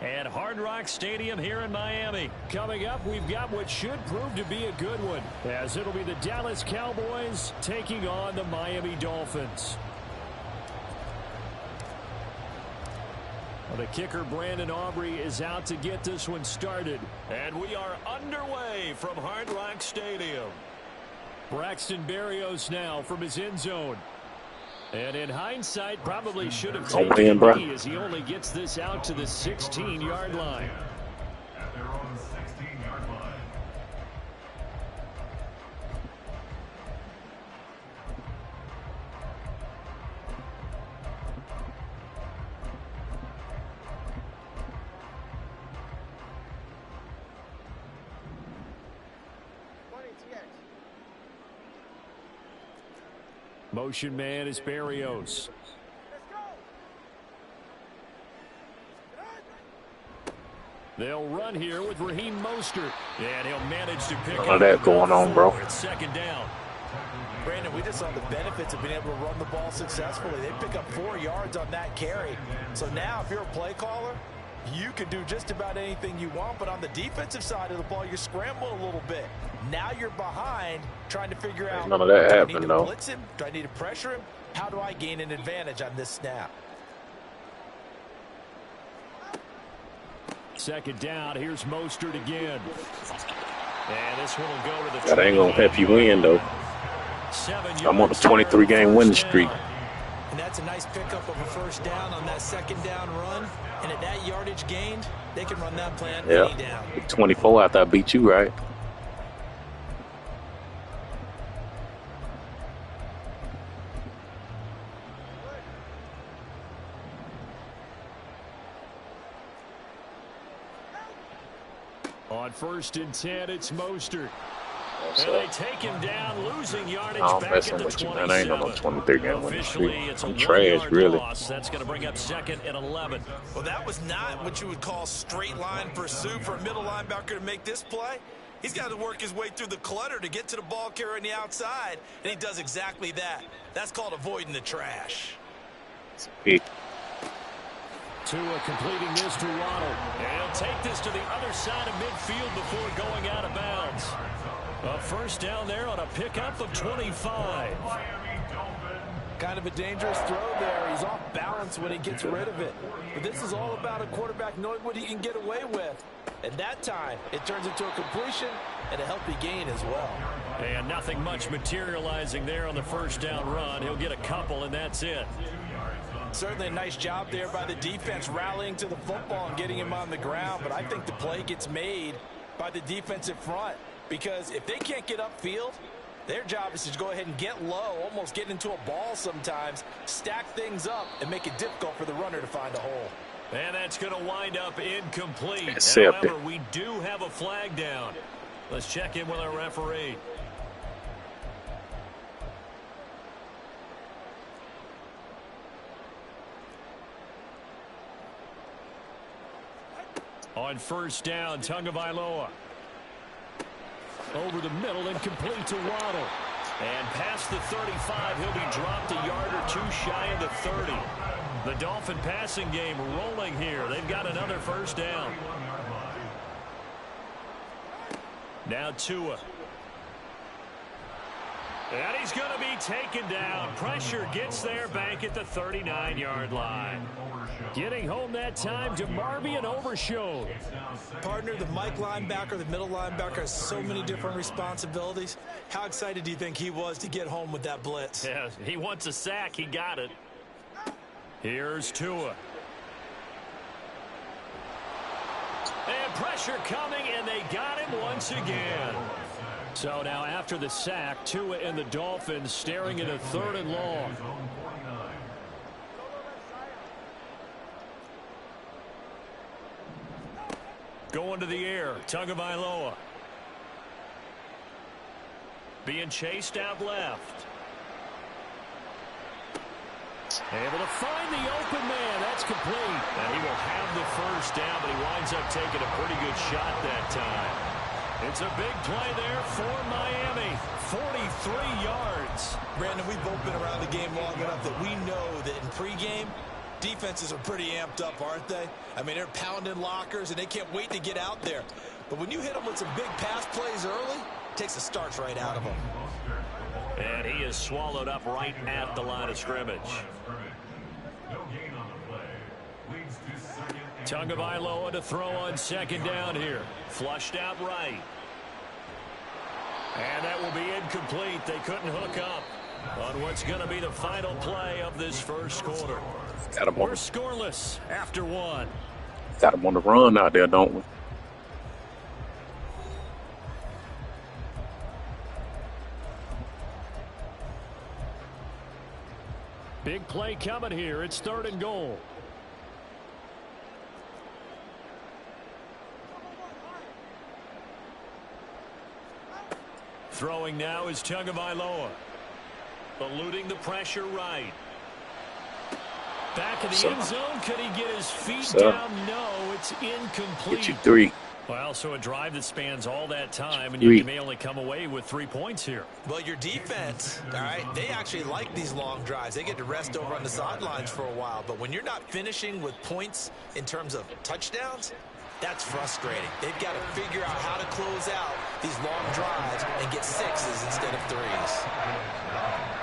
At Hard Rock Stadium here in Miami. Coming up, we've got what should prove to be a good one, as it'll be the Dallas Cowboys taking on the Miami Dolphins. Well, the kicker, Brandon Aubrey, is out to get this one started. And we are underway from Hard Rock Stadium. Braxton Berrios now from his end zone. And in hindsight, probably should have taken a knee as he only gets this out to the 16-yard line. Motion man is Berrios. They'll run here with Raheem Mostert. And he'll manage to pick up that going on, bro. It's second down. Brandon, we just saw the benefits of being able to run the ball successfully. They pick up 4 yards on that carry. So now if you're a play caller, you can do just about anything you want. But on the defensive side of the ball, you're scrambling a little bit. Now you're behind, trying to figure out, none of that do I happened, need to though. blitz him? Do I need to pressure him? How do I gain an advantage on this snap? Second down, here's Mostert again. And this one will go to the That ain't going to help you win, though. I'm on a 23-game winning streak. And that's a nice pickup of a first down on that second down run. And at that yardage gained, they can run that plan any down. 24 after I beat you, right? On 1st and 10, it's Mostert. And they take him down, losing yardage back at the 27. I ain't on no 23-game winning streak. I'm trash, really. That's going to bring up 2nd and 11. Well, that was not what you would call straight line pursuit for a middle linebacker to make this play. He's got to work his way through the clutter to get to the ball carrier on the outside, and he does exactly that. That's called avoiding the trash. Tua completing this to Waddle. And he'll take this to the other side of midfield before going out of bounds. A first down there on a pickup of 25. Kind of a dangerous throw there. He's off balance when he gets rid of it. But this is all about a quarterback knowing what he can get away with. And that time, it turns into a completion and a healthy gain as well. And nothing much materializing there on the first down run. He'll get a couple, and that's it. Certainly a nice job there by the defense rallying to the football and getting him on the ground. But I think the play gets made by the defensive front. Because if they can't get upfield, their job is to go ahead and get low, almost get into a ball sometimes, stack things up, and make it difficult for the runner to find a hole. And that's going to wind up incomplete. Accepted. However, we do have a flag down. Let's check in with our referee. On first down, Tagovailoa. Over the middle and complete to Waddle. And past the 35, he'll be dropped a yard or two shy of the 30. The Dolphin passing game rolling here. They've got another first down. Now Tua. And he's going to be taken down. Pressure gets there back at the 39-yard line. Getting home that time to Marvin Overshown. Partner, the Mike linebacker, the middle linebacker has so many different responsibilities. How excited do you think he was to get home with that blitz? Yeah, he wants a sack. He got it. Here's Tua. And pressure coming, and they got him once again. So now after the sack, Tua and the Dolphins staring at a 3rd and long. Going to the air, Tagovailoa. Being chased out left. Able to find the open man. That's complete. And he will have the first down, but he winds up taking a pretty good shot that time. It's a big play there for Miami. 43 yards. Brandon, we've both been around the game long enough that we know that in pregame, Defenses are pretty amped up, aren't they? I mean, they're pounding lockers, and they can't wait to get out there. But when you hit them with some big pass plays early, it takes the starch right out of them. And he is swallowed up right at the line of scrimmage. Tagovailoa to throw on second down here. Flushed out right. And that will be incomplete. They couldn't hook up on what's going to be the final play of this first quarter. We're scoreless after one. Got him on the run out there, don't we? Big play coming here. It's 3rd and goal. Throwing now is Tagovailoa. Eluding the pressure right. Back in the end zone. Could he get his feet down? No, it's incomplete. Get you 3. Well, so a drive that spans all that time, and you may only come away with 3 points here. Well, your defense, all right, they actually like these long drives. They get to rest over on the sidelines for a while. But when you're not finishing with points in terms of touchdowns, that's frustrating. They've got to figure out how to close out these long drives and get 6s instead of 3s.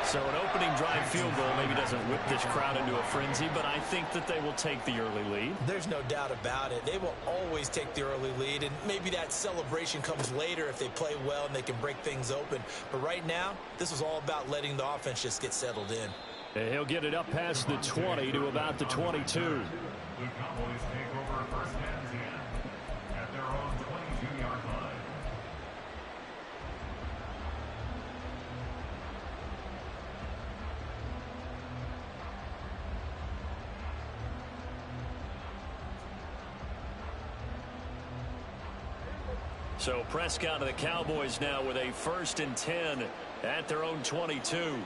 So an opening drive field goal maybe doesn't whip this crowd into a frenzy, but I think that they will take the early lead. There's no doubt about it. They will always take the early lead, and maybe that celebration comes later if they play well and they can break things open. But right now, this is all about letting the offense just get settled in. And he'll get it up past the 20 to about the 22. The Cowboys take over first and 10 at their own 22-yard line. So Prescott of the Cowboys now with a 1st and 10 at their own 22.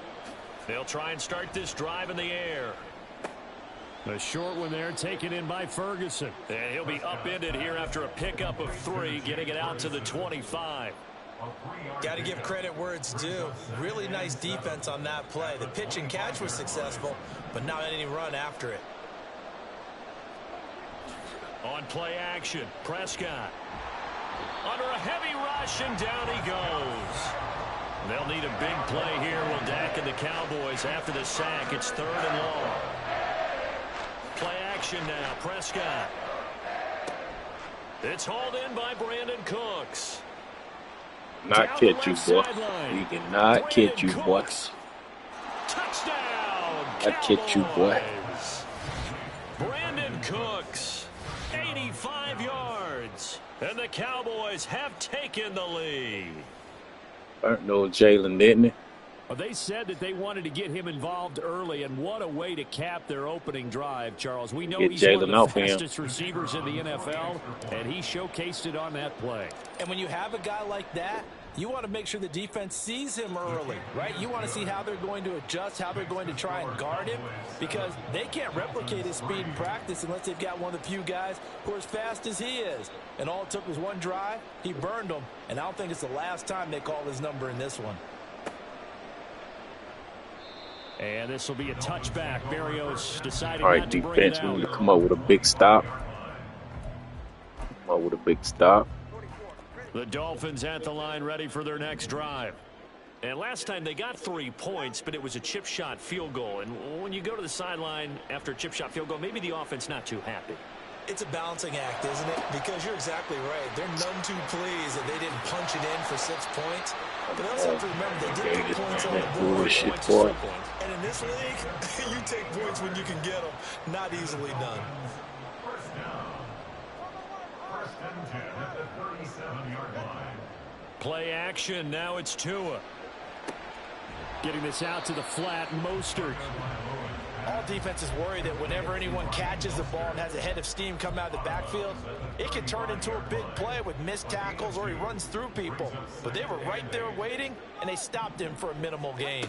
They'll try and start this drive in the air. A short one there taken in by Ferguson. And he'll be upended here after a pickup of 3, getting it out to the 25. Got to give credit where it's due. Really nice defense on that play. The pitch and catch was successful, but not any run after it. On play action, Prescott. Under a heavy rush, and down he goes. They'll need a big play here. Will Dak and the Cowboys after the sack. It's 3rd and long. Play action now, Prescott. It's hauled in by Brandon Cooks. Not catch you, boy. He did not catch you, boy. Touchdown, Not catch you, boy. Brandon Cooks, 85 yards. And the Cowboys have taken the lead. Burnt no Jalen, didn't he? Well, they said that they wanted to get him involved early, and what a way to cap their opening drive, Charles. We know he's one of the fastest receivers in the NFL, and he showcased it on that play. And when you have a guy like that, you want to make sure the defense sees him early, right? You want to see how they're going to adjust, how they're going to try and guard him, because they can't replicate his speed in practice unless they've got one of the few guys who are as fast as he is. And all it took was one drive. He burned them, and I don't think it's the last time they call his number in this one. And this will be a touchback. Berrios decided All right, not to bring it defense, out. we need to come up with a big stop. Come up with a big stop. The Dolphins at the line ready for their next drive. And last time they got 3 points, but it was a chip shot field goal. And when you go to the sideline after a chip shot field goal, maybe the offense not too happy. It's a balancing act, isn't it? Because you're exactly right. They're none too pleased that they didn't punch it in for 6 points. But they also have to remember they did put points on the board. And in this league, you take points when you can get them. Not easily done. First down. First and 10 at the 37-yard line. Play action. Now it's Tua. Getting this out to the flat. Mostert. All defenses worry that whenever anyone catches the ball and has a head of steam come out of the backfield, it can turn into a big play with missed tackles or he runs through people. But they were right there waiting, and they stopped him for a minimal gain.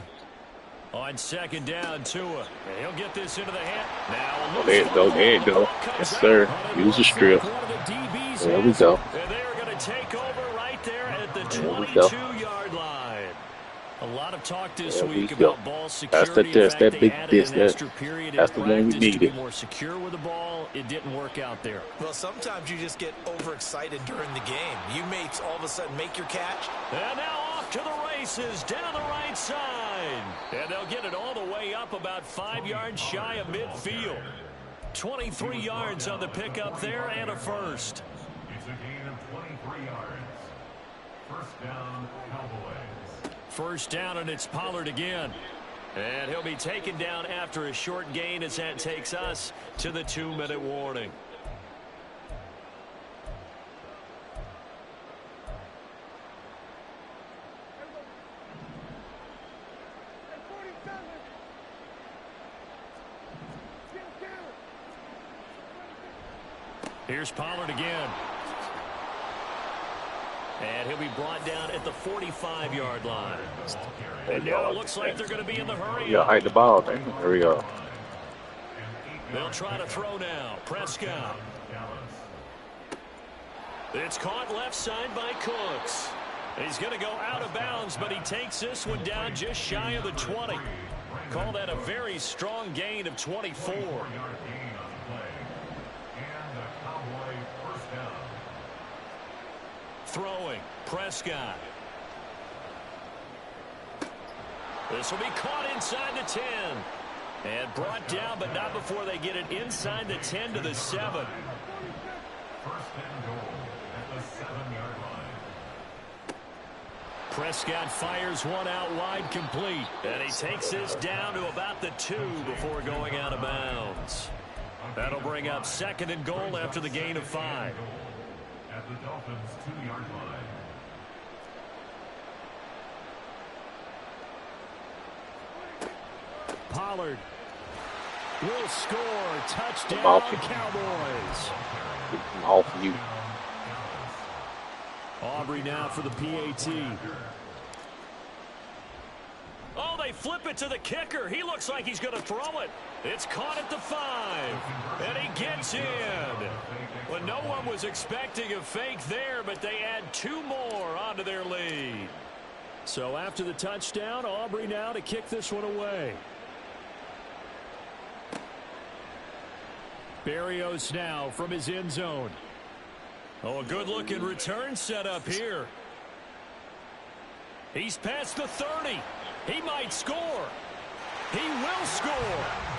On second down, Tua. He'll get this into the hand. Now, There you go. There you go. Yes, sir. Use a strip. There we go. And they are going to take over right there at the 22-yard line. A lot of talk this There we week go. about ball That's the security. test. In fact, That they big added test. an extra period That's in the one we practice to be needed. more secure with the ball. It didn't work out there. Well, sometimes you just get overexcited during the game. You may all of a sudden make your catch. And now off to the races down the right side. And they'll get it all the way up about 5 yards shy of midfield. 23 yards on the pickup there and a first. It's a gain of 23 yards. First down, Cowboys. First down, and it's Pollard again. And he'll be taken down after a short gain as that takes us to the 2-minute warning. Here's Pollard again. And he'll be brought down at the 45-yard line. And now it looks like they're going to be in the hurry. Yeah, hide the ball, man. There we go. They'll try to throw now. Prescott. It's caught left side by Cooks. He's going to go out of bounds, but he takes this one down just shy of the 20. Call that a very strong gain of 24. Throwing, Prescott. This will be caught inside the 10. And brought down, but not before they get it inside the 10 to the 7. First and goal at the 7-yard line. Prescott fires one out wide, complete. And he takes this down to about the 2 before going out of bounds. That'll bring up second and goal after the gain of 5. At the Dolphins' 2-yard line. Pollard will score. Touchdown, Cowboys. Off you. Aubrey now for the PAT. Oh, they flip it to the kicker. He looks like he's going to throw it. It's caught at the 5. And he gets in. Well, no one was expecting a fake there, but they add 2 more onto their lead. So after the touchdown, Aubrey now to kick this one away. Berrios now from his end zone. Oh, a good-looking return set up here. He's past the 30. He might score. He will score.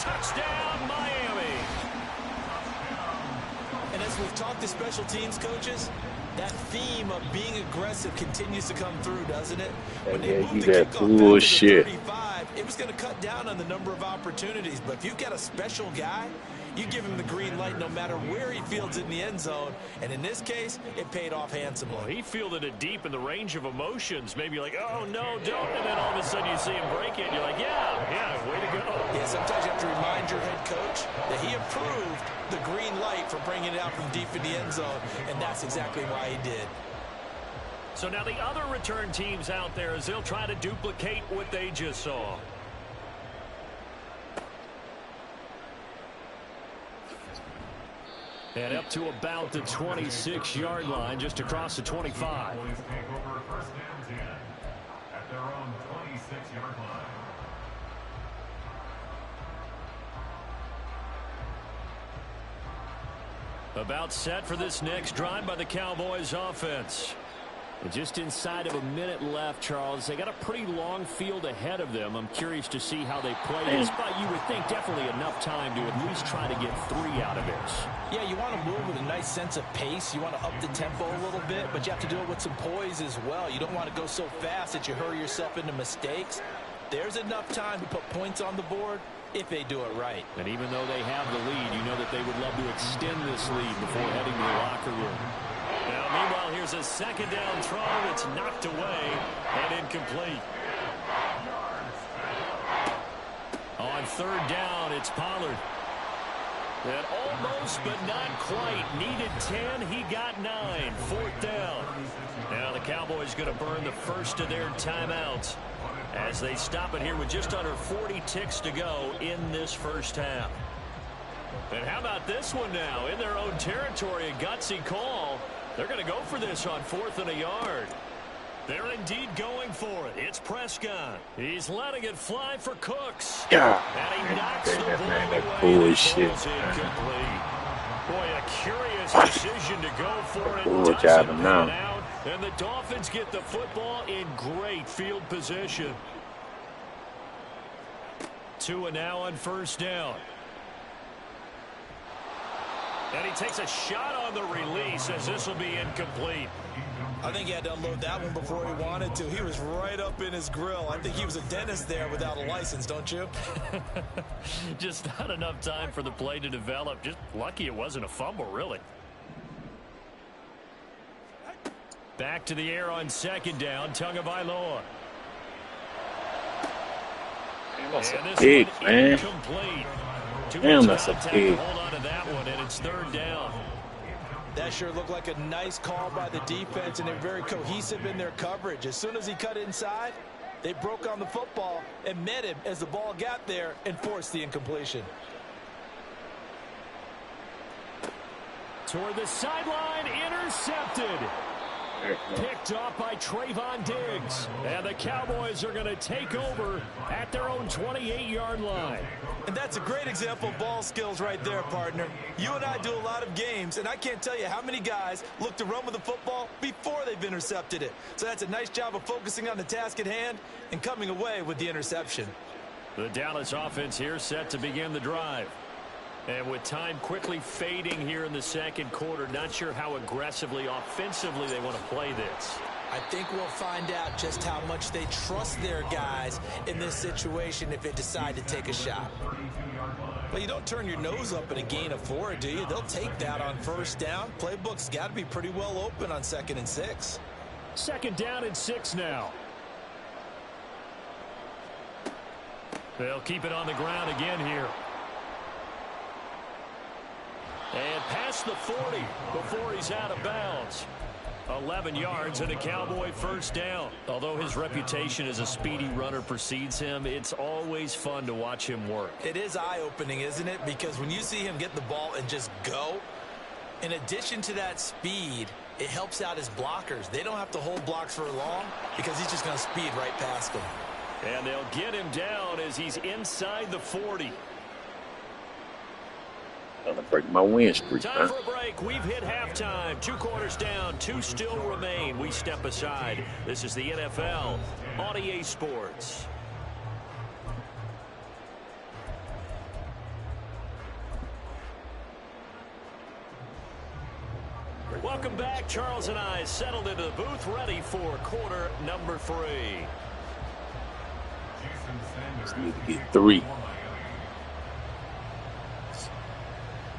Touchdown, Miami. And as we've talked to special teams coaches, that theme of being aggressive continues to come through, doesn't it? When they moved the kickoff back to the 35, it was going to cut down on the number of opportunities. But if you've got a special guy, you give him the green light no matter where he fields in the end zone. And in this case, it paid off handsomely. Well, he fielded it deep in the range of emotions. Maybe like, oh, no, don't. And then all of a sudden you see him break it. And you're like, yeah, way to go. Yeah, sometimes you have to remind your head coach that he approved the green light for bringing it out from deep in the end zone. And that's exactly why he did. So now the other return teams out there as they'll try to duplicate what they just saw. And up to about the 26-yard line, just across the 25. Cowboys take over first and 10 at their own 26-yard line. About set for this next drive by the Cowboys offense. And just inside of a minute left, Charles. They got a pretty long field ahead of them. I'm curious to see how they play this, but you would think definitely enough time to at least try to get 3 out of this. Yeah, you want to move with a nice sense of pace. You want to up the tempo a little bit, but you have to do it with some poise as well. You don't want to go so fast that you hurry yourself into mistakes. There's enough time to put points on the board if they do it right. And even though they have the lead, you know that they would love to extend this lead before heading to the locker room. Now, meanwhile, here's a second down throw. It's knocked away and incomplete. On third down, it's Pollard. And almost, but not quite. Needed 10. He got 9. Fourth down. Now the Cowboys going to burn the first of their timeouts as they stop it here with just under 40 ticks to go in this first half. And how about this one now? In their own territory, a gutsy call. They're going to go for this on 4th and a yard. They're indeed going for it. It's Prescott. He's letting it fly for Cooks. God, And he knocks the ball man, away. that bullshit. Incomplete. Boy, a curious decision to go for it. Bullshit Doesn't pan now. out. And the Dolphins get the football in great field position. Tua now on first down. And he takes a shot on the release as this will be incomplete. I think he had to unload that one before he wanted to. He was right up in his grill. I think he was a dentist there without a license, don't you? Just not enough time for the play to develop. Just lucky it wasn't a fumble, really. Back to the air on second down. Tagovailoa. That's a pig, man. Incomplete. Damn, that's a pig. Hold on to that one, and it's third down. That sure looked like a nice call by the defense, and they're very cohesive in their coverage. As soon as he cut inside, they broke on the football and met him as the ball got there and forced the incompletion. Toward the sideline, intercepted. Picked off by Trayvon Diggs. And the Cowboys are going to take over at their own 28-yard line. And that's a great example of ball skills right there, partner. You and I do a lot of games, and I can't tell you how many guys look to run with the football before they've intercepted it. So that's a nice job of focusing on the task at hand and coming away with the interception. The Dallas offense here set to begin the drive. And with time quickly fading here in the second quarter, not sure how aggressively, offensively they want to play this. I think we'll find out just how much they trust their guys in this situation if they decide to take a shot. Well, you don't turn your nose up at a gain of 4, do you? They'll take that on first down. Playbook's got to be pretty well open on 2nd and 6. Second down and 6 now. They'll keep it on the ground again here. And past the 40 before he's out of bounds. 11 yards and a Cowboy first down. Although his reputation as a speedy runner precedes him, it's always fun to watch him work. It is eye-opening, isn't it? Because when you see him get the ball and just go, in addition to that speed, it helps out his blockers. They don't have to hold blocks for long because he's just going to speed right past them. And they'll get him down as he's inside the 40. Gonna break my win streak, Time for a break. We've hit halftime. 2 quarters down. 2 still remain. We step aside. This is the NFL on EA Sports. Welcome back. Charles and I settled into the booth, ready for quarter number 3. Just need to get 3.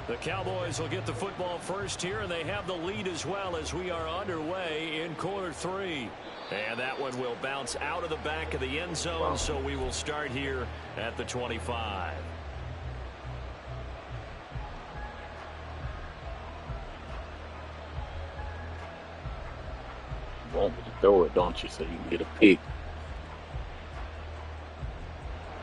The Cowboys will get the football first here, and they have the lead as well as we are underway in quarter 3. And that one will bounce out of the back of the end zone, so we will start here at the 25. You want me to throw it, don't you, so you can get a pick.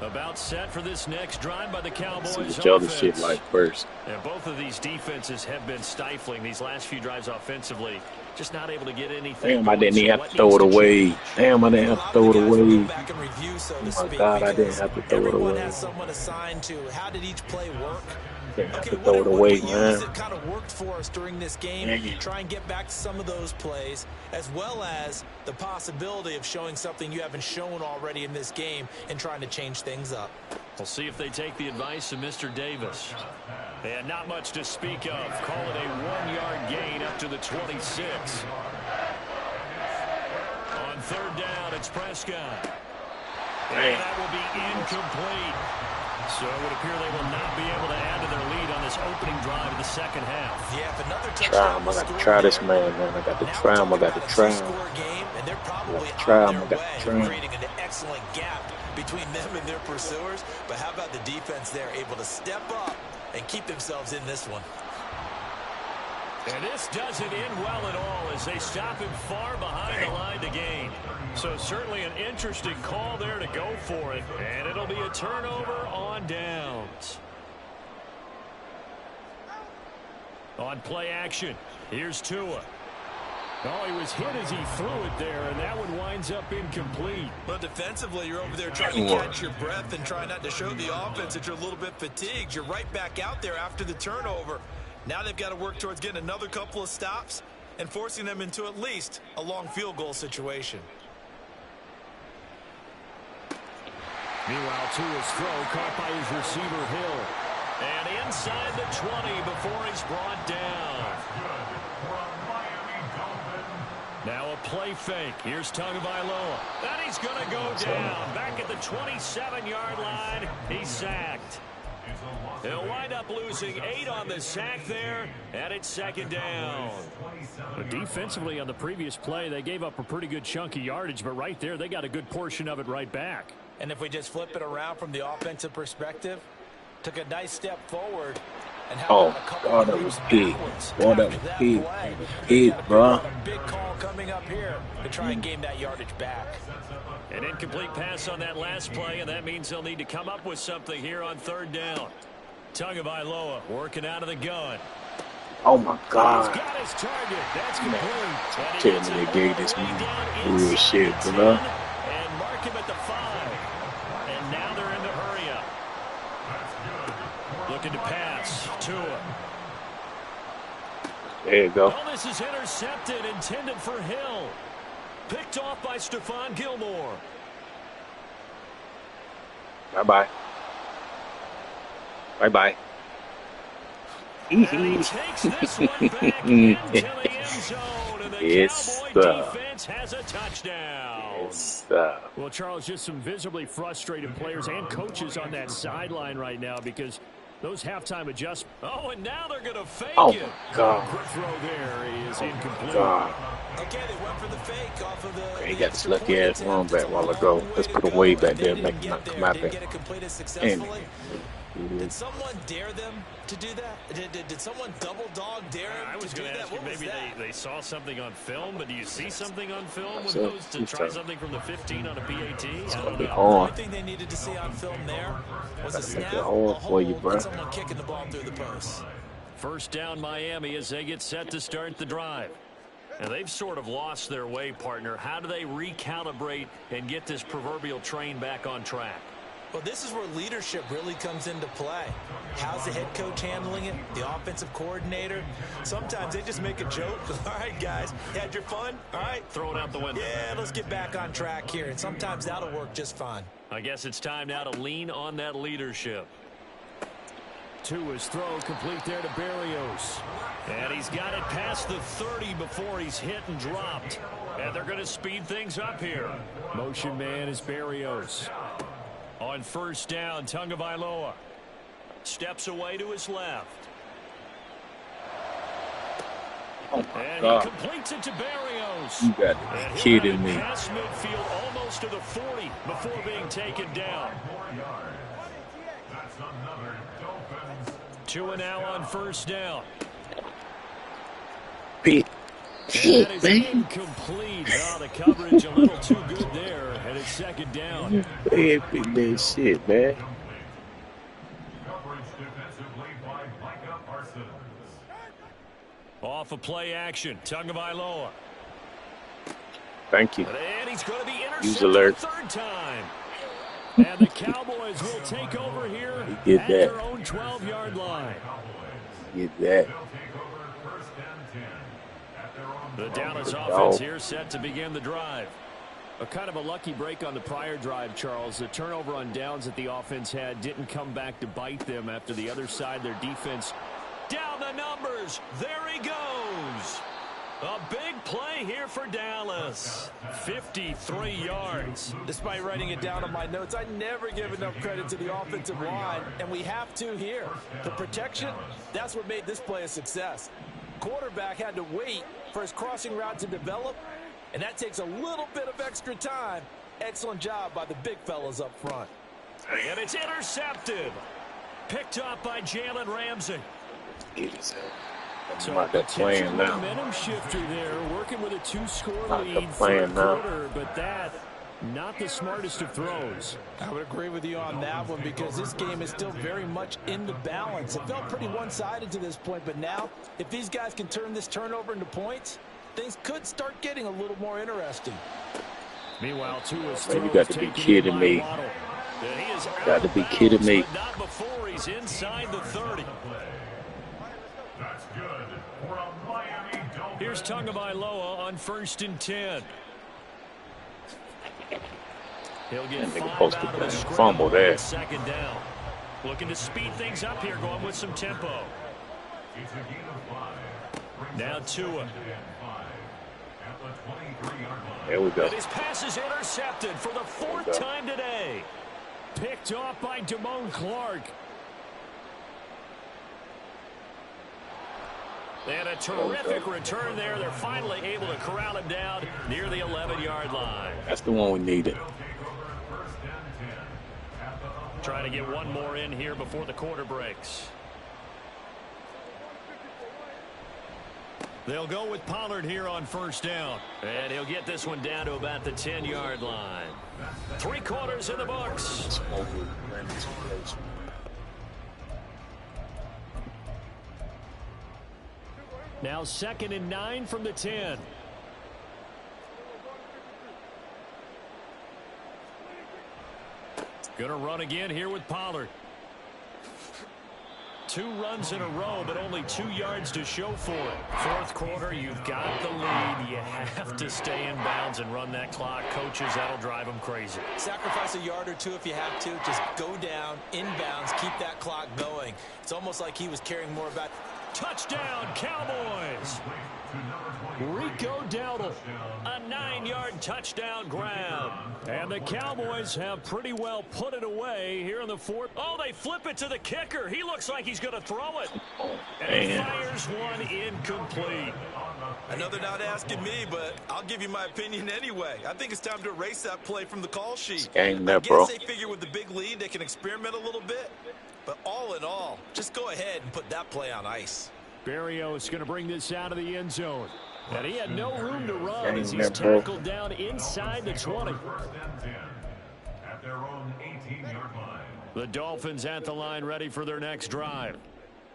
About set for this next drive by the Cowboys. See what y'all shit like first. And both of these defenses have been stifling these last few drives offensively. Just not able to get anything. Damn, I didn't even have to throw it away. Damn, I didn't have to throw it away. Oh my God, I didn't have to throw it Everyone away. has someone assigned to how did each play work. Didn't have Okay, to throw it away, what man. that kind of worked for us during this game, try and get back to some of those plays, as well as the possibility of showing something you haven't shown already in this game and trying to change things up. We'll see if they take the advice of Mr. Davis. And not much to speak of. Call it a 1-yard gain up to the 26. On third down, it's Prescott. And that will be incomplete. So it would appear they will not be able to add to their lead on this opening drive of the second half. Yeah, if another Try him. I got to try this man. I got to try him. I got to try him. And they're probably Try on him. I their got way, to try him. creating an excellent gap between them and their pursuers. But how about the defense there, able to step up and keep themselves in this one? And this doesn't end well at all as they stop him far behind the line to gain. So certainly an interesting call there to go for it. And it'll be a turnover on downs. On play action, here's Tua. Oh, he was hit as he threw it there, and that one winds up incomplete. But defensively, you're over there trying to catch your breath and try not to show the offense that you're a little bit fatigued. You're right back out there after the turnover. Now they've got to work towards getting another couple of stops and forcing them into at least a long field goal situation. Meanwhile, Tua's throw caught by his receiver, Hill. And inside the 20 before he's brought down. Now a play fake. Here's Tagovailoa. And he's going to go down. Back at the 27-yard line. He's sacked. He'll wind up losing 8 on the sack there, and it's 2nd down. But defensively on the previous play, they gave up a pretty good chunk of yardage, but right there, they got a good portion of it right back. And if we just flip it around from the offensive perspective, took a nice step forward. And oh, God, that was big. Boy, that was big. Big, bro. A big call coming up here to try and gain that yardage back. An incomplete pass on that last play, and that means they'll need to come up with something here on 3rd down. Tagovailoa working out of the gun. Oh, my God. He's got his target. That's complete. Tell me they gave this man real shit, bro. And mark him at the 5. And now they're in the hurry up. Looking to pass. Tua. There you go. Well, this is intercepted, intended for Hill. Picked off by Stephon Gilmore. Bye-bye. Bye-bye. And he takes this one back into the end zone, and the Cowboy defense has a touchdown. Well, Charles, just some visibly frustrated players and coaches on that sideline right now because those halftime adjustments. Oh, and now they're going to fake it. Oh, my God. Quick throw there is incomplete. God. Okay, they went for the fake off of the. He got this lucky ass long back a while ago. Let's put a way back there, make him not come out there. Get it completed successfully. Did someone dare them to do that? Did someone double dog dare them to do that? Ask you, maybe they saw something on film, but do you see something on film with So, those to try something from the 15 on a PAT? It's I gonna don't be know. The hard. only thing they needed to see on film there was a That's snap, make it a hard for you, hold, bro. and someone kicking the ball through the post. 1st down Miami as they get set to start the drive. And they've sort of lost their way, partner. How do they recalibrate and get this proverbial train back on track? Well, this is where leadership really comes into play. How's the head coach handling it? The offensive coordinator? Sometimes they just make a joke. All right, guys, had your fun? All right. Throw it out the window. Yeah, let's get back on track here. And sometimes that'll work just fine. I guess it's time now to lean on that leadership. Tua's throw complete there to Berrios. And he's got it past the 30 before he's hit and dropped. And they're going to speed things up here. Motion man is Berrios. On 1st down, Tagovailoa steps away to his left. Oh, my And God. he completes it to Berrios. You got to And be he'll kidding have it me. past midfield almost to the 40 before being taken down. That's another Dolphins. Tua now on 1st down. Pete. That Shit, is man. incomplete. Oh, the coverage a little too good there, and it's 2nd down. Man, big that shit, man. Coverage defensively by Micah Parsons. Off of play action, Tagovailoa. Thank you. And he's going to be Use intercepted alert. the 3rd time. And the Cowboys will take over here Get at that. their own 12-yard line. Get that. They'll take over 1st and 10 at their own. The Dallas Oh. offense here set to begin the drive. A kind of a lucky break on the prior drive, Charles. The turnover on downs that the offense had didn't come back to bite them after the other side, their defense. Down the numbers. There he goes. A big play here for Dallas. 53 yards. Despite writing it down on my notes, I never give enough credit to the offensive line, and we have to here. The protection, that's what made this play a success. Quarterback had to wait for his crossing route to develop, and that takes a little bit of extra time. Excellent job by the big fellas up front. And it's intercepted. Picked up by Jalen Ramsey. Get his ass. So I'm out there playing now. momentum shifter there, working with a 2-score Out there lead for playing a now. quarter, but that not the smartest of throws. I would agree with you on that one because this game is still very much in the balance. It felt pretty one-sided to this point, but now if these guys can turn this turnover into points, things could start getting a little more interesting. Meanwhile, Tua's Man, you got to be kidding me. Got to be kidding me. Not before he's inside the 30. That's good for a Miami Dolphins. Here's Tagovailoa on 1st and 10. He'll get 5 out of the fumble there. 2nd down. Looking to speed things up here, going with some tempo. It's a gain of 5. Now Tua. At the 23-yard line. There we go. And his pass is intercepted for the 4th time today. Picked off by Damone Clark. And a terrific return there. They're finally able to corral him down near the 11-yard line. That's the one we needed. Trying to get one more in here before the quarter breaks. They'll go with Pollard here on 1st down. And he'll get this one down to about the 10-yard line. 3 quarters in the books. Now 2nd and 9 from the 10. Gonna run again here with Pollard. 2 runs in a row, but only 2 yards to show for it. 4th quarter, you've got the lead. You have to stay in bounds and run that clock. Coaches, that'll drive them crazy. Sacrifice a yard or 2 if you have to. Just go down, inbounds, keep that clock going. It's almost like he was caring more about... Touchdown, Cowboys! Rico Dowdle, a 9-yard touchdown grab. And the Cowboys have pretty well put it away here in the 4th. Oh, they flip it to the kicker. He looks like he's going to throw it. And he fires one incomplete. I know they're not asking me, but I'll give you my opinion anyway. I think it's time to erase that play from the call sheet. I guess they figure with the big lead they can experiment a little bit. But all in all, just go ahead and put that play on ice. Berrios going to bring this out of the end zone. And he had no room to run as he's tackled down inside the 20. At their own 18-yard line. The Dolphins at the line ready for their next drive.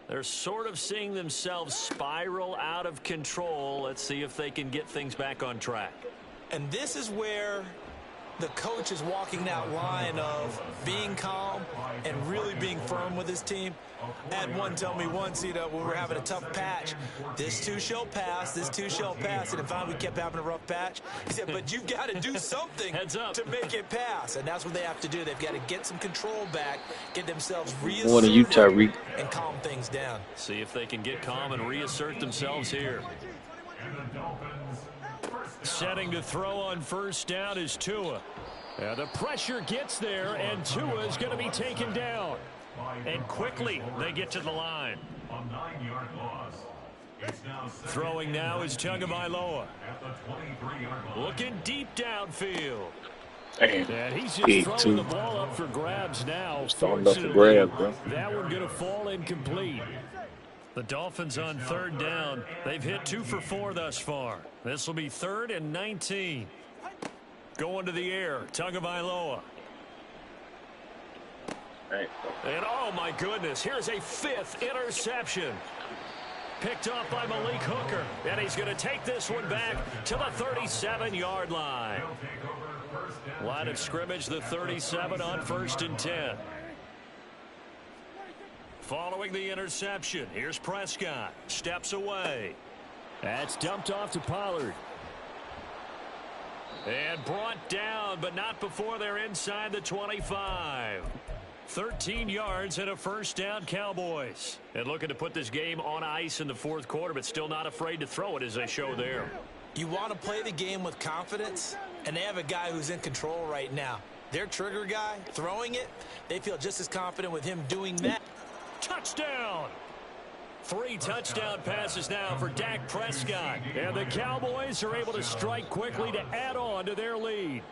They're sort of seeing themselves spiral out of control. Let's see if they can get things back on track. And this is where the coach is walking that line of being calm and really being firm with his team. I had one tell me once, when we were having a tough patch, this too shall pass, this too shall pass. And finally we kept having a rough patch. He said, but you've got to do something to make it pass. And that's what they have to do. They've got to get some control back, get themselves reasserted, and calm things down. See if they can get calm and reassert themselves here. Setting to throw on 1st down is Tua. The pressure gets there, and Tua is going to be taken down. And quickly, they get to the line. Throwing now is Tagovailoa. Looking deep downfield. And he's just throwing the ball up for grabs now. Fortunately, that one going to fall incomplete. The Dolphins on 3rd down. They've hit 2 for 4 thus far. This will be 3rd and 19. Going to the air, Tagovailoa. And oh my goodness, here's a 5th interception. Picked off by Malik Hooker. And he's going to take this one back to the 37-yard line. Line of scrimmage, the 37 on 1st and 10. Following the interception, here's Prescott. Steps away. That's dumped off to Pollard. And brought down, but not before they're inside the 25. 13 yards and a 1st down, Cowboys. And looking to put this game on ice in the 4th quarter, but still not afraid to throw it as they show there. You want to play the game with confidence, and they have a guy who's in control right now. Their trigger guy, throwing it, they feel just as confident with him doing that. Touchdown! 3 touchdown passes now for Dak Prescott. And the Cowboys are able to strike quickly to add on to their lead.